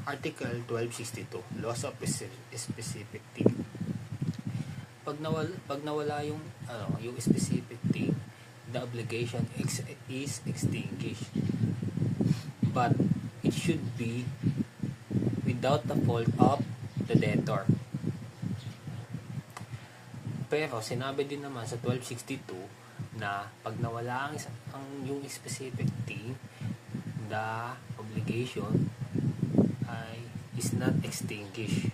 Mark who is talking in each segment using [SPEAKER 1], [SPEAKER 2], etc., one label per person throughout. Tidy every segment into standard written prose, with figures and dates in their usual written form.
[SPEAKER 1] Article 1262, Laws of Specific Thing. Pag nawala yung specific thing, the obligation is extinguished. But it should be without the fault of the debtor. Pero sinabi din naman sa 1262 na pag nawala yung specific thing, the obligation is not extinguished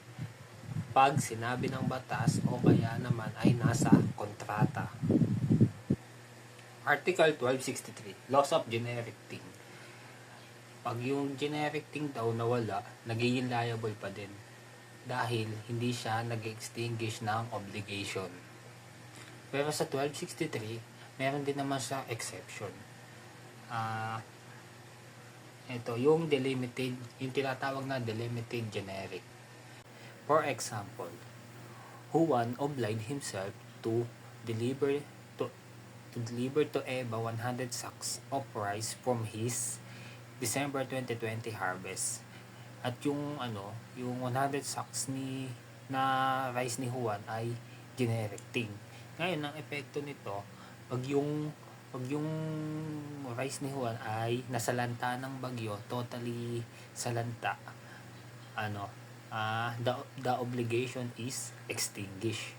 [SPEAKER 1] pag sinabi ng batas o kaya naman ay nasa kontrata. Article 1263, Laws of Generic Thing. Pag yung generic thing daw nawala, nagiging liable pa din dahil hindi siya nag-extinguish ng obligation. Pero sa 1263, meron din naman sa exception. Ito, yung delimited, yung tinatawag na delimited generic. For example, Juan obliged himself to deliver to Eva 100 sacks of rice from his December 2020 harvest. At yung 100 sacks na rice ni Juan ay generic thing. Ngayon, ang epekto nito, pag yung rice ni Juan ay nasalanta ng bagyo, totally salanta, the obligation is extinguished.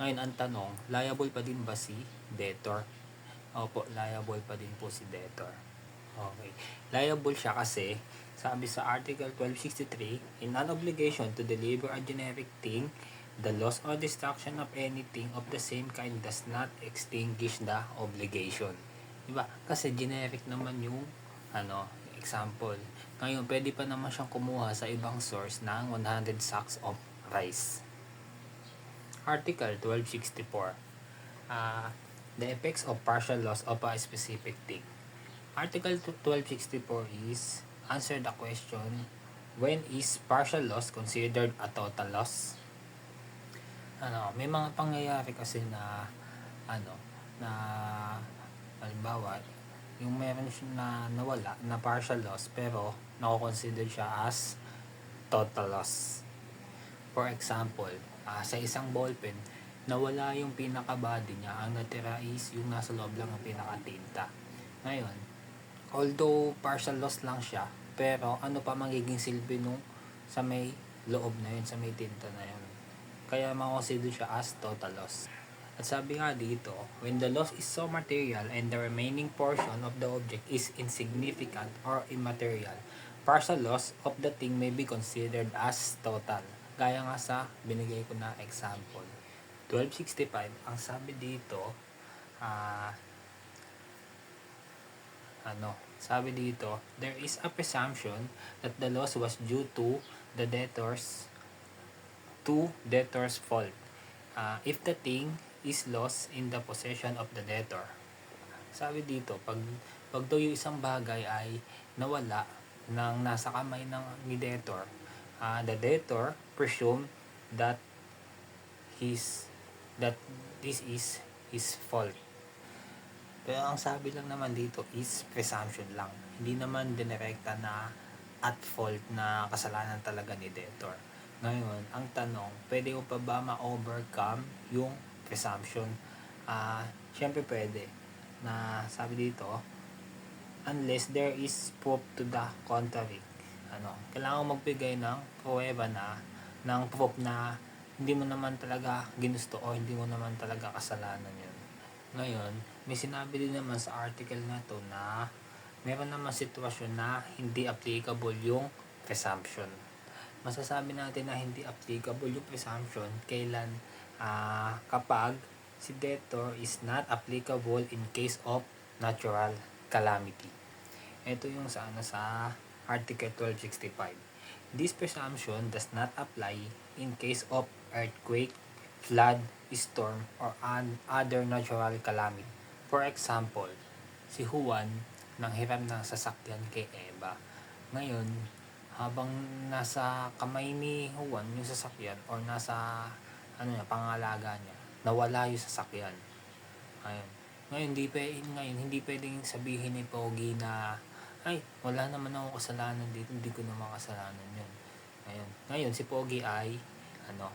[SPEAKER 1] Ngayon ang tanong, liable pa din ba si debtor? Opo, liable pa din po si debtor. Okay. Liable siya kasi sabi sa Article 1263, in an obligation to deliver a generic thing, the loss or destruction of anything of the same kind does not extinguish the obligation. Diba? Kasi generic naman yung example. Ngayon, pwede pa naman siyang kumuha sa ibang source ng 100 sacks of rice. Article 1264, the effects of partial loss of a specific thing. Article 1264 is answer the question, when is partial loss considered a total loss? May mga pangyayari kasi na halimbawa, yung meron na nawala na partial loss pero nako-consider siya as total loss. For example, sa isang ballpen, nawala yung pinaka-body niya, ang natira is yung nasa loob lang ng pinaka-tinta. Ngayon, although partial loss lang siya, pero ano pa magiging silbi nung sa may loob na yun, sa may tinta na yun. Kaya mako-consider siya as total loss. At sabi nga dito, when the loss is so material and the remaining portion of the object is insignificant or immaterial, partial loss of the thing may be considered as total. Gaya nga sa binigay ko na example. 1265, ang sabi dito, sabi dito, there is a presumption that the loss was due to the debtor's fault. If the thing is lost in the possession of the debtor. Sabi dito, pag daw yung isang bagay ay nawala nang nasa kamay ni debtor, the debtor presume that this is his fault. Pero ang sabi lang naman dito is presumption lang. Hindi naman direkta na at fault na kasalanan talaga ni debtor. Ngayon, ang tanong, pwede ko pa ba ma-overcome yung presumption? Syempre pwede. Na sabi dito, unless there is proof to the contrary. Kailangan magbigay ng pruweba ng proof na hindi mo naman talaga ginusto o hindi mo naman talaga kasalanan yun. Ngayon, may sinabi din naman sa article na to na meron naman sitwasyon na hindi applicable yung presumption. Masasabi natin na hindi applicable yung presumption kailan kapag si debtor is not applicable in case of natural calamity. Ito yung sa Article 1265. This presumption does not apply in case of earthquake, flood, storm, or other natural calamity. For example, si Juan nanghiram ng sasakyan kay Eva. Ngayon, habang nasa kamay ni Juan yung sasakyan or nasa pangalaga niya, nawala yung sasakyan. Ngayon hindi pwedeng sabihin ni Pogi na ay, wala naman akong kasalanan dito, hindi ko naman kasalanan yun. Ngayon si Pogi ay, ano,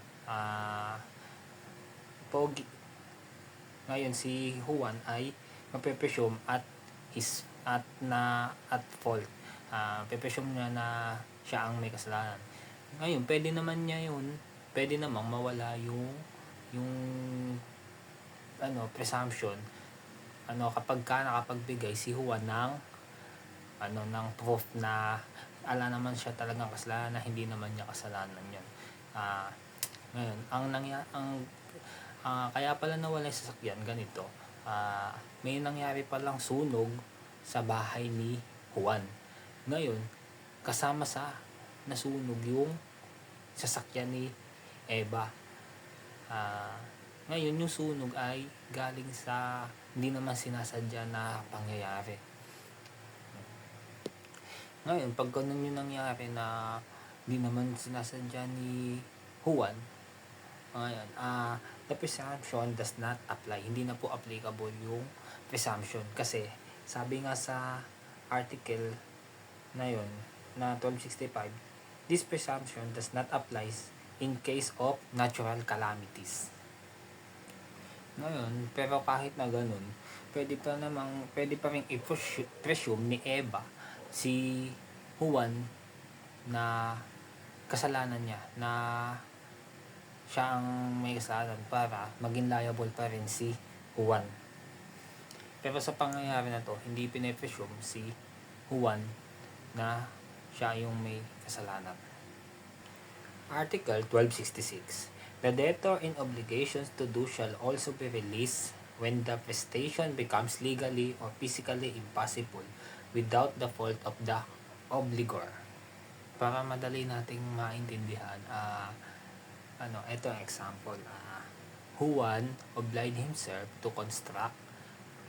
[SPEAKER 1] Pogi, ngayon si Juan ay mape-presume at fault. Pe-presume niya na siya ang may kasalanan. Ngayon, pwede namang mawala yung presumption kapag nakapagbigay si Juan ng proof na ala naman siya talagang kasalanan, na hindi naman niya kasalanan yun. Ngayon, kaya pala nawala yung sasakyan ganito. May nangyari palang sunog sa bahay ni Juan. Ngayon, kasama sa nasunog yung sasakyan ni Eva. Ngayon, yung sunog ay galing sa hindi naman sinasadya na pangyayari. Ngayon, pag ganun yung nangyari na hindi naman sinasadya ni Juan, ngayon, the presumption does not apply. Hindi na po applicable yung presumption. Kasi, sabi nga sa article na yun, na 1265, this presumption does not apply in case of natural calamities. Ngayon, pero kahit na ganun, pwede pa rin i-presume ni Eva si Juan na kasalanan niya, na siya ang may kasalanan para maging liable pa rin si Juan. Pero sa pangyayari na to, hindi pine-presume si Juan na siya yung may kasalanan. Article 1266. The debtor in obligations to do shall also be released when the prestation becomes legally or physically impossible without the fault of the obligor. Para madali nating maintindihan, ito ang example. Juan obliged himself to construct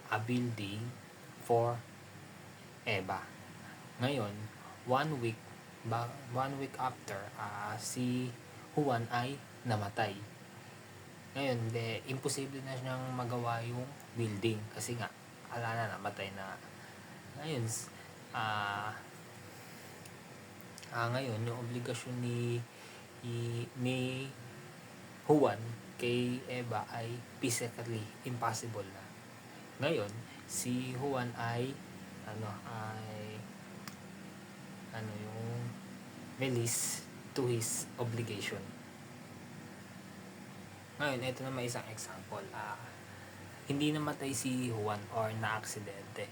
[SPEAKER 1] a building for Eva. Ngayon, one week after, si Juan ay namatay. Ngayon, imposible na siyang magawa yung building kasi nga namatay na. Ngayon, ngayon yung obligasyon ni Juan kay Eva ay physically impossible na. Ngayon, si Juan ay yung release to his obligation. Ngayon, ito na may isang example. Hindi namatay si Juan or na-aksidente.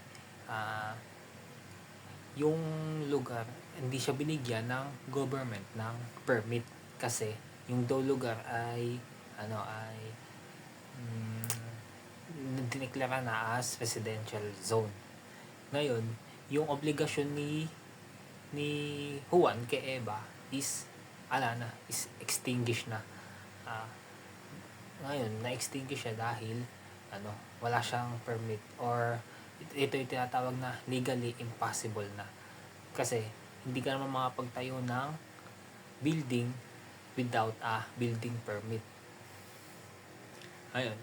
[SPEAKER 1] Yung lugar, hindi siya binigyan ng government ng permit kasi yung daw lugar ay dineklara na as residential zone. Ngayon, yung obligasyon ni Juan kay Eva is extinguished na. Ngayon, na-extinguish siya dahil wala siyang permit, or ito yung tinatawag na legally impossible na. Kasi hindi ka naman makapagtayo ng building without a building permit. Ayun,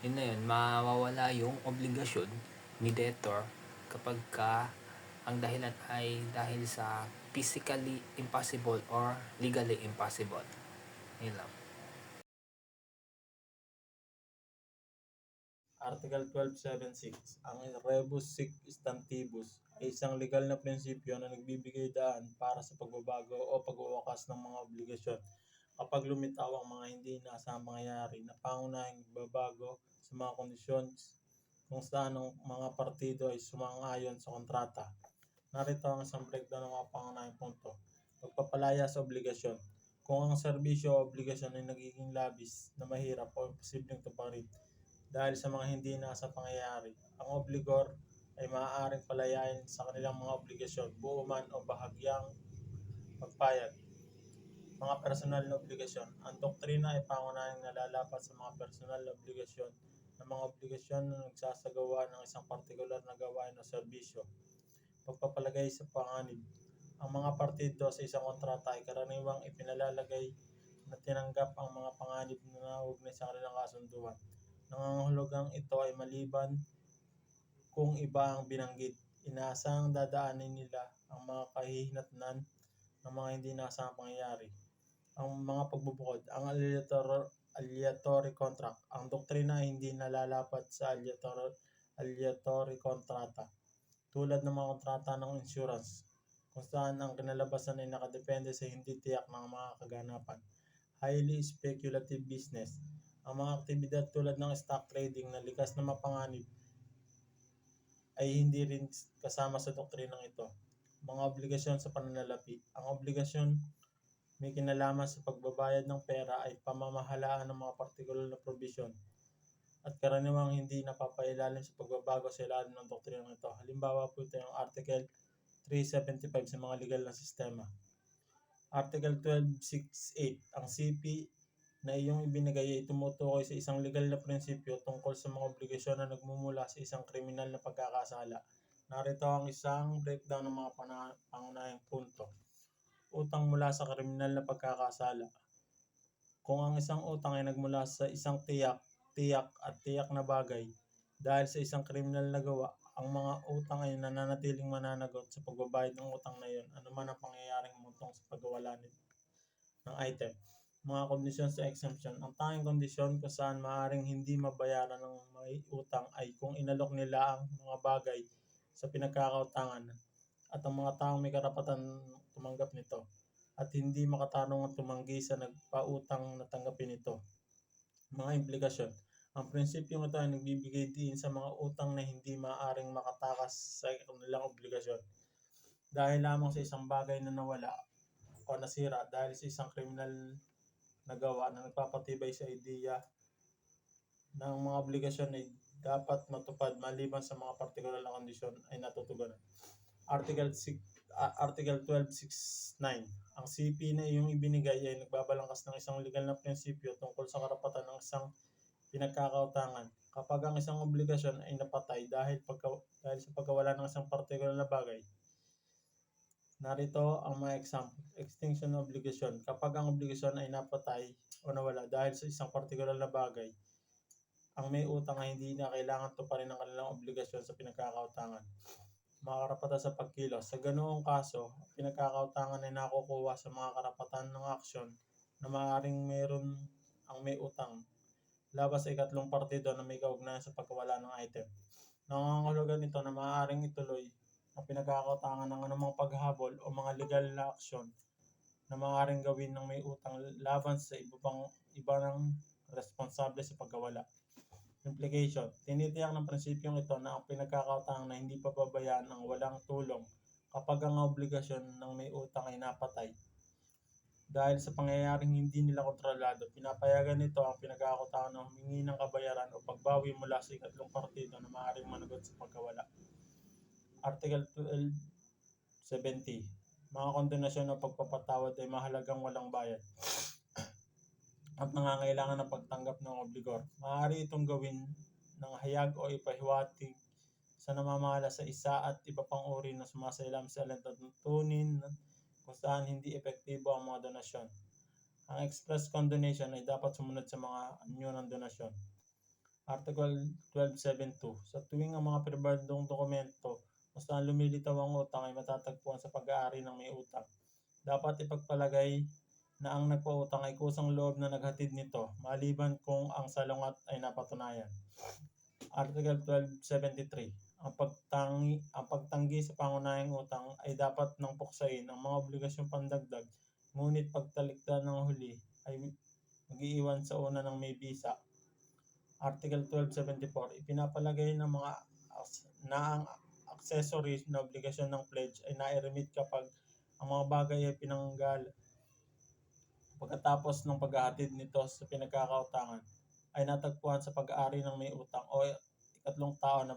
[SPEAKER 1] yun na yun, mawawala yung obligasyon ni debtor kapag ang dahilan ay dahil sa physically impossible or legally impossible. Yun lang.
[SPEAKER 2] Article 1276. Ang rebus sic stantibus ay isang legal na prinsipyo na nagbibigay daan para sa pagbabago o pagwawakas ng mga obligasyon kapag lumitaw ang mga hindi inaasahang mangyayari na pangunahing magbabago sa mga kondisyon kung saan ang mga partido ay sumang-ayon sa kontrata. Narito ang isang breakdown ng mga pangunahing punto. Pagpapalaya sa obligasyon. Kung ang serbisyo o obligasyon ay nagiging labis na mahirap o imposibleng tuparin dahil sa mga hindi inaasang pangyayari, ang obligor ay maaaring palayain sa kanilang mga obligasyon, buo man o bahagyang magpayag. Mga personal na obligasyon. Ang doktrina ay pangunahing nalalapat sa mga personal na obligasyon na mga obligasyon na nagsasagawa ng isang partikular na gawain o serbisyo. Pagpapalagay sa panganib. Ang mga partido sa isang kontrata ay karaniwang ipinalalagay na tinanggap ang mga panganib na nauugnay sa kanilang kasunduan. Nangangahulugang ito ay maliban kung iba ang binanggit. inaasahang dadaanin nila ang mga kahihinatnan ng mga hindi inaasahang pangyayari. Ang mga pagbubukod, ang aleatory contract. Ang doktrina ay hindi nalalapat sa aleatory kontrata, tulad ng mga kontrata ng insurance, kung saan ang kinalabasan ay nakadepende sa hindi tiyak ng mga kaganapan. Highly speculative business. Ang mga aktibidad tulad ng stock trading na likas na mapanganib ay hindi rin kasama sa doktrinang ito. Mga obligasyon sa pananalapi. Ang obligasyon may kinalaman sa pagbabayad ng pera ay pamamahalaan ng mga partikular na probisyon at karaniwang hindi napapailalim sa pagbabago sa ilalim ng doktrinang ito. Halimbawa po ito yung Article 375 sa mga legal na sistema. Article 1268, ang CP na iyong ibinigay ay tumutukoy sa isang legal na prinsipyo tungkol sa mga obligasyon na nagmumula sa isang kriminal na pagkakasala. Narito ang isang breakdown ng mga pangunahing punto. Utang mula sa kriminal na pagkakasala. Kung ang isang utang ay nagmula sa isang tiyak na bagay dahil sa isang kriminal na gawa, ang mga utang ay nananatiling mananagot sa pagbabayad ng utang na iyon, anuman ang pangyayaring humantong sa pagkawala ng item. Mga kondisyon sa exemption. Ang tanging kondisyon kung saan maaaring hindi mabayaran ng may utang ay kung inalok nila ang mga bagay sa pinagkakautangan at ang mga taong may karapatan tumanggap nito at hindi makatarungan tumanggi sa nagpautang na tanggapin ito. Mga implikasyon. Ang prinsipyong ito ay nagbibigay diin sa mga utang na hindi maaaring makatakas sa kanilang obligasyon dahil lamang sa isang bagay na nawala o nasira dahil sa isang kriminal na gawa na nagpapatibay sa ideya ng mga obligasyon ay dapat matupad maliban sa mga partikular na kondisyon ay natutugunan. Article 1269. Ang CP na iyong ibinigay ay nagbabalangkas ng isang legal na prinsipyo tungkol sa karapatan ng isang pinagkakautangan. Kapag ang isang obligasyon ay napatay dahil sa pagkawala ng isang partikular na bagay. Narito ang mga example. Extinction obligation. Kapag ang obligasyon ay napatay o nawala dahil sa isang partikular na bagay, ang may utang ay hindi na kailangan tuparin ang kanilang obligasyon sa pinagkakautangan. Mga karapatan sa pagkilos. Sa ganoong kaso, ang pinagkakautangan ay nakukuha sa mga karapatan ng aksyon na maaaring meron ang may utang labas sa ikatlong partido na may kaugnayan sa pagkawala ng item. Nangangahulugan ito na maaaring ituloy ang pinagkakautangan ng anumang paghabol o mga legal na aksyon na maaaring gawin ng may utang laban sa iba ng responsable sa pagkawala. Implication. Tinitiyak ng prinsipyong ito na ang pinagkakautangan na hindi pababayaan ang walang tulong kapag ang obligasyon ng may utang ay napatay. Dahil sa pangyayaring hindi nila kontrolado, pinapayagan nito ang pinagkakautangan na humingi ng kabayaran o pagbawi mula sa ikatlong partido na maaaring managot sa pagkawala. Article 1270. Mga kondonasyon o pagpapatawad ay mahalagang walang bayad at nangangailangan ng pagtanggap ng obligor. Maaari itong gawin ng hayag o ipahiwatig sa namamahala sa isa at iba pang uri na sumasailalim sa alintuntunin kung saan hindi epektibo ang mga donasyon. Ang express condonation ay dapat sumunod sa mga anyo ng donasyon. Article 1272. Sa tuwing ang mga pribadong dokumento kung saan lumilitaw ang utang ay matatagpuan sa pag-aari ng may utang, dapat ipagpalagay na ang nagpautang ay kusang loob na naghatid nito, maliban kung ang salungat ay napatunayan. Article 1273. Ang pagtanggi sa pangunahing utang ay dapat nang puksain ang mga obligasyong pandagdag, ngunit pagtalikdan ng huli ay mag-iiwan sa una ng may bisa. Article 1274. Ipinapalagay ng mga na ang accessory na obligasyon ng pledge ay nai-remit kapag ang mga bagay ay pinanggal pagkatapos ng paghahatid nito sa pinagkakautangan ay natagpuan sa pag-aari ng may utang o ikatlong tao na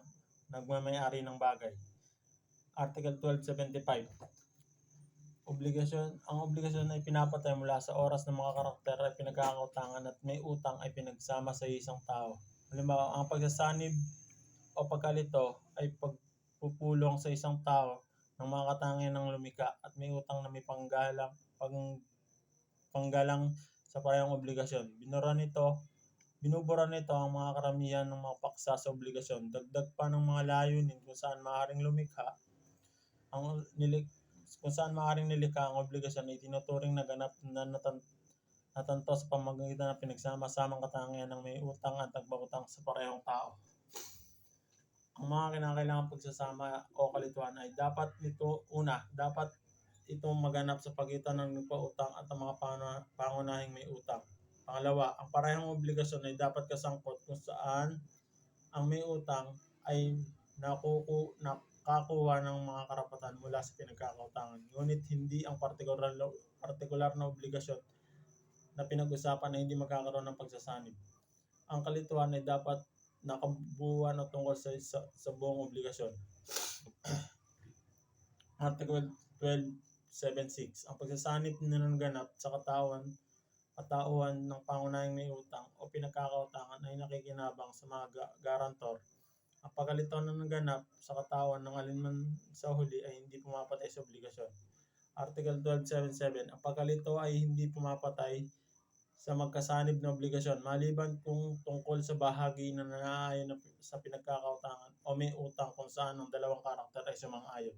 [SPEAKER 2] nagmamay-ari ng bagay. Article 1275. Ang obligasyon ay pinapatay mula sa oras ng mga karakter ay pinagkakautangan at may utang ay pinagsama sa isang tao. Halimbawa, ang pagsasanib o pagkalito ay pagpupulong sa isang tao ng mga katangian ng lumikha at may utang na may panggalang sa parehong obligasyon. Binura nito Binubura nito ang mga karamihan ng mga paksa sa obligasyon, dagdag pa ng mga layunin kung saan maaaring nilikha ang obligasyon ay tinuturing na ganap na natanto sa pamamagitan ng pinagsama-samang katangian ng may utang at nagpautang sa parehong tao. Ang mga kinakailangang pagsasama o kalituhan ay dapat itong maganap sa pagitan ng nagpautang at ang mga pangunahing may utang. Pangalawa, ang parehong obligasyon ay dapat kasangkot kung saan ang may utang ay nakakuha ng mga karapatan mula sa pinagkakautangan, ngunit hindi ang partikular na obligasyon na pinag-usapan ay hindi magkakaroon ng pagsasanib. Ang kalituhan ay dapat nakabuuan o tungkol sa buong obligasyon. Article 12.7.6 Ang pagsasanib na ganap sa katauhan ng pangunahing may utang o pinagkakautangan ay nakikinabang sa mga garantor. Ang pagkalito na naganap sa katawan ng alinman sa huli ay hindi pumapatay sa obligasyon. Article 12.7.7 Ang pagkalito ay hindi pumapatay sa magkasanib na obligasyon maliban kung tungkol sa bahagi na naaayon sa pinagkakautangan o may utang kung saan ang dalawang karakter ay sumang-ayon.